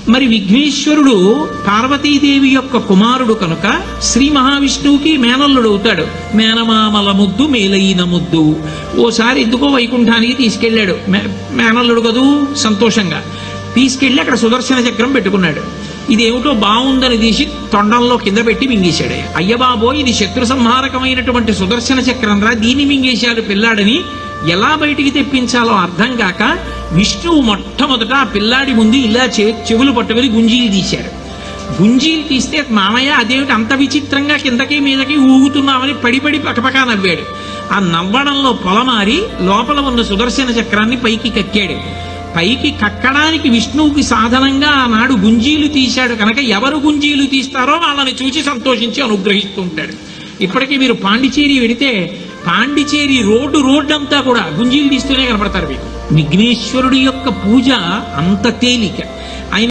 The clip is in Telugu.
మరి విఘ్నేశ్వరుడు పార్వతీదేవి యొక్క కుమారుడు కనుక శ్రీ మహావిష్ణువుకి మేనల్లుడు అవుతాడు. మేనమామల ముద్దు మేలైన ముద్దు. ఓసారి ఎందుకో వైకుంఠానికి తీసుకెళ్లాడు, మేనల్లుడు కదూ సంతోషంగా తీసుకెళ్లి అక్కడ సుదర్శన చక్రం పెట్టుకున్నాడు. ఇదేమిటో బాగుందని తీసి తొండంలో కింద పెట్టి మింగేశాడు. అయ్యబాబో, ఇది శత్రు సంహారకమైనటువంటి సుదర్శన చక్రం రా, దీన్ని మింగేశాడు పిల్లాడని ఎలా బయటికి తెప్పించాలో అర్థం కాక విష్ణువు మొట్టమొదట ఆ పిల్లాడి ముందు ఇలా చెవులు పట్టుకుని గుంజీలు తీశాడు. గుంజీలు తీస్తే మామయ్య అదేమిటి అంత విచిత్రంగా కిందకి మీదకి ఊగుతున్నామని పడిపడి పకపకా నవ్వాడు. ఆ నవ్వడంలో పొలమారి లోపల ఉన్న సుదర్శన చక్రాన్ని పైకి కక్కాడు. పైకి కక్కడానికి విష్ణువుకి సాధనంగా ఆనాడు గుంజీలు తీశాడు కనుక ఎవరు గుంజీలు తీస్తారో వాళ్ళని చూసి సంతోషించి అనుగ్రహిస్తూ ఉంటాడు. ఇప్పటికీ మీరు పాండిచేరి వెడితే పాండిచేరి రోడ్డు అంతా కూడా గుంజీలు తీస్తూనే కనపడతారు మీకు. విఘ్నేశ్వరుడి యొక్క పూజ అంత తేలిక.